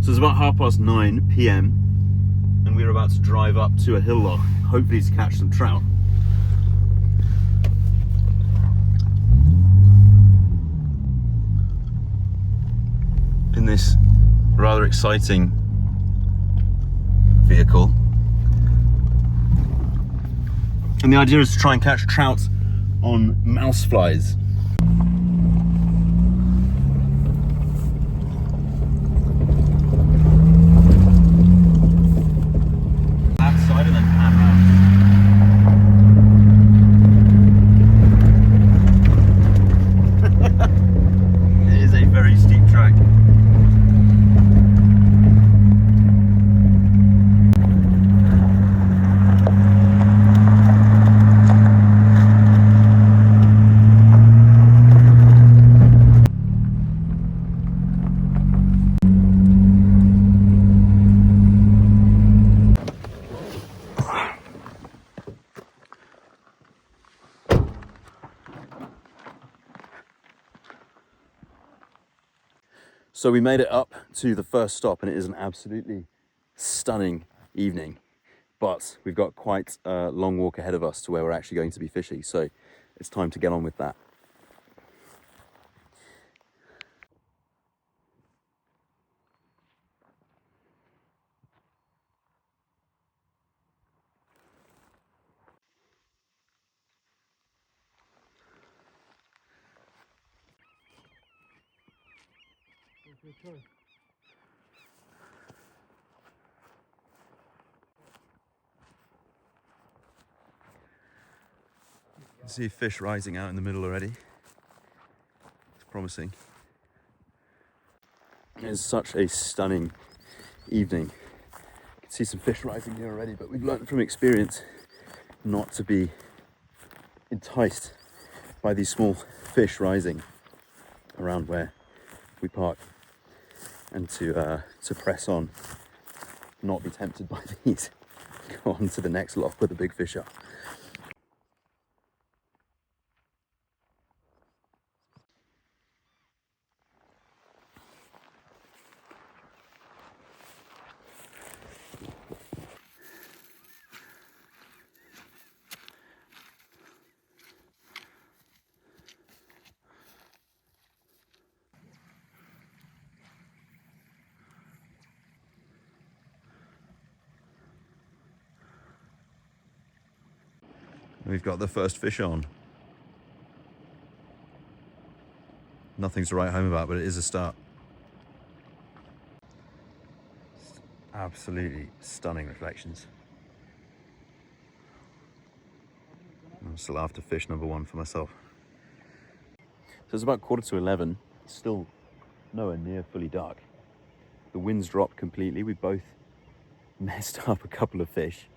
So it's about 9:30 p.m. and we're about to drive up to a hillock, hopefully to catch some trout. In this rather exciting vehicle. And the idea is to try and catch trout on mouse flies. Outside and then pan around. It is a very steep track. So we made it up to the first stop and it is an absolutely stunning evening, but we've got quite a long walk ahead of us to where we're actually going to be fishing, so it's time to get on with that. You can see fish rising out in the middle already. It's promising. It's such a stunning evening. You can see some fish rising here already, but we've learned from experience not to be enticed by these small fish rising around where we park, and to press on, not be tempted by these. Go on to the next lock where the big fish are. We've got the first fish on. Nothing to write home about, but it is a start. Absolutely stunning reflections. I'm still after fish number one for myself. So it's about 11:15. It's still nowhere near fully dark. The wind's dropped completely. We both messed up a couple of fish.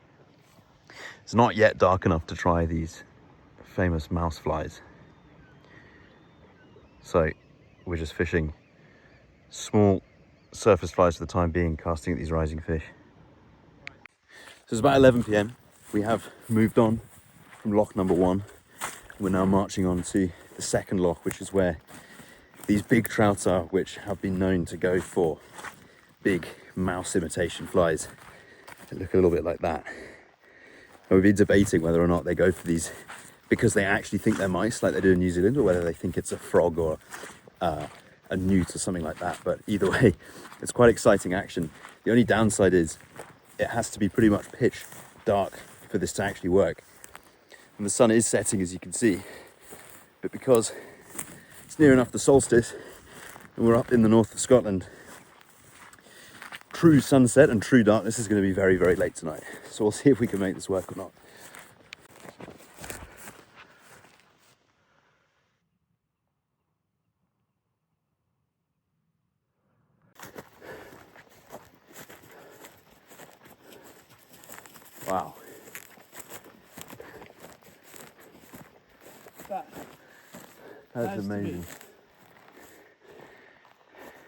It's not yet dark enough to try these famous mouse flies. So we're just fishing small surface flies for the time being, casting at these rising fish. So it's about 11 p.m. We have moved on from lock number one. We're now marching on to the second lock, which is where these big trouts are, which have been known to go for big mouse imitation flies. They look a little bit like that. And we've been debating whether or not they go for these because they actually think they're mice like they do in New Zealand, or whether they think it's a frog or a newt or something like that. But either way, it's quite exciting action. The only downside is it has to be pretty much pitch dark for this to actually work. And the sun is setting, as you can see, but because it's near enough the solstice and we're up in the north of Scotland, true sunset and true darkness is going to be very, very late tonight. So we'll see if we can make this work or not. Wow. That's amazing.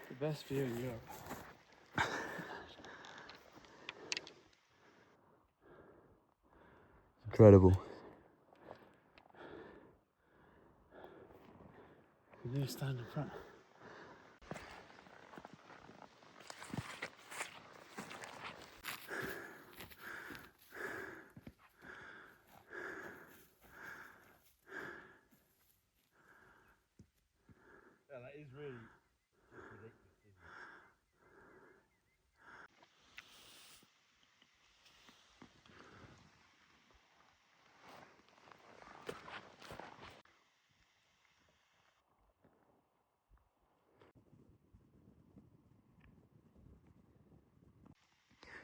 The best view in Europe. Incredible. You need to stand in front. is really just ridiculous, isn't it?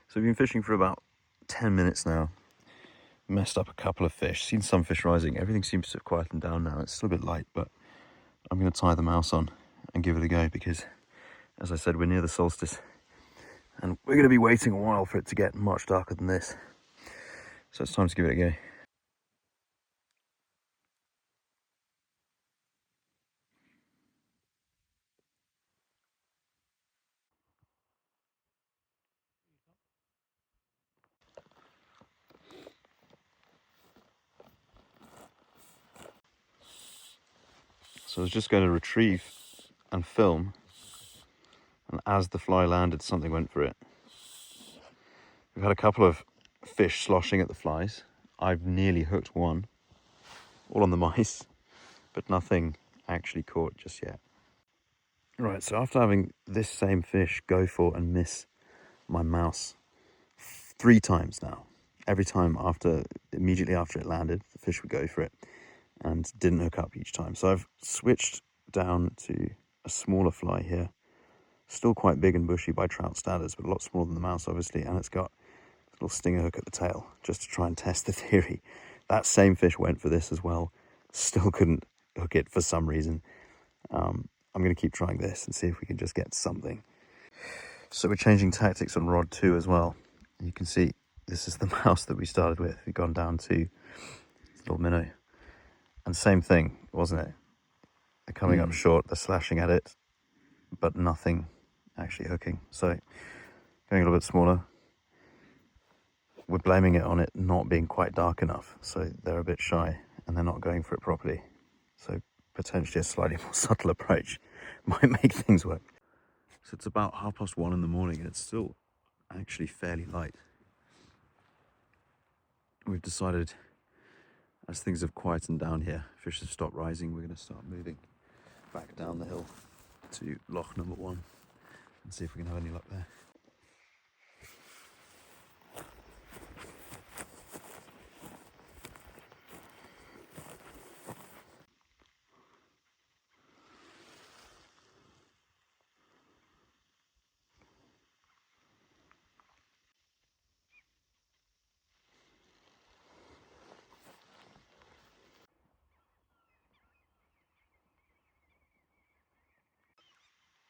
So we've been fishing for about 10 minutes now. Messed up a couple of fish, seen some fish rising. Everything seems to have quietened down now. It's still a bit light, but I'm going to tie the mouse on and give it a go because, as I said, we're near the solstice and we're going to be waiting a while for it to get much darker than this. So it's time to give it a go. So I was just going to retrieve and film, and as the fly landed, something went for it. We've had a couple of fish sloshing at the flies. I've nearly hooked one, all on the mice, but nothing actually caught just yet. Right, so after having this same fish go for and miss my mouse 3 times now, every time immediately after it landed, the fish would go for it and didn't hook up each time. So I've switched down to a smaller fly here, still quite big and bushy by trout standards, but a lot smaller than the mouse obviously, and it's got a little stinger hook at the tail just to try and test the theory. That same fish went for this as well, still couldn't hook it for some reason. I'm going to keep trying this and see if we can just get something. So we're changing tactics on rod 2 as well. You can see this is the mouse that we started with. We've gone down to little minnow. And same thing, wasn't it? They're coming up short, they're slashing at it, but nothing actually hooking. So going a little bit smaller. We're blaming it on it not being quite dark enough. So they're a bit shy and they're not going for it properly. So potentially a slightly more subtle approach might make things work. So it's about 1:30 in the morning and it's still actually fairly light. We've decided, as things have quietened down here, fish have stopped rising, we're going to start moving back down the hill to loch number 1 and see if we can have any luck there.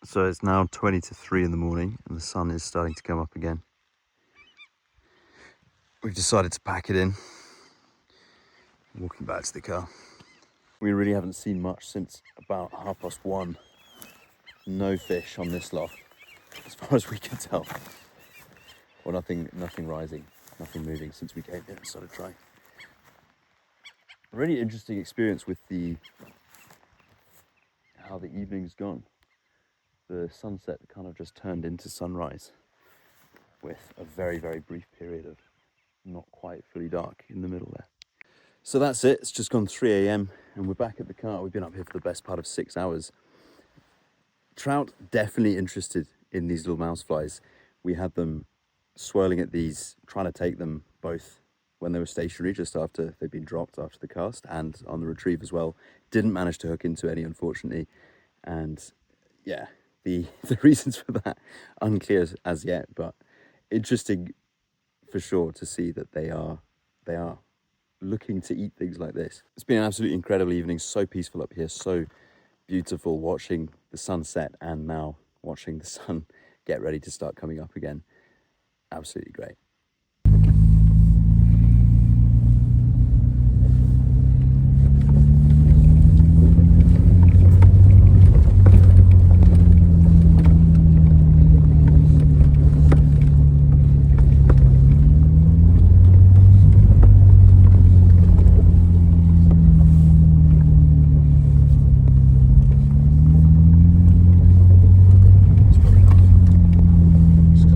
So it's now 20 to 3 in the morning and the sun is starting to come up again. We've decided to pack it in, walking back to the car. We really haven't seen much since about 1:30. No fish on this loch, as far as we can tell. Or nothing rising, nothing moving since we came here and started trying. A really interesting experience with how the evening's gone. The sunset kind of just turned into sunrise with a very, very brief period of not quite fully dark in the middle there. So that's it. It's just gone 3 a.m. and we're back at the car. We've been up here for the best part of 6 hours. Trout definitely interested in these little mouse flies. We had them swirling at these, trying to take them both when they were stationary, just after they'd been dropped after the cast, and on the retrieve as well. Didn't manage to hook into any, unfortunately. And yeah, the reasons for that unclear as yet, but interesting for sure to see that they are looking to eat things like this. It's been an absolutely incredible evening, so peaceful up here, so beautiful watching the sunset and now watching the sun get ready to start coming up again. Absolutely great.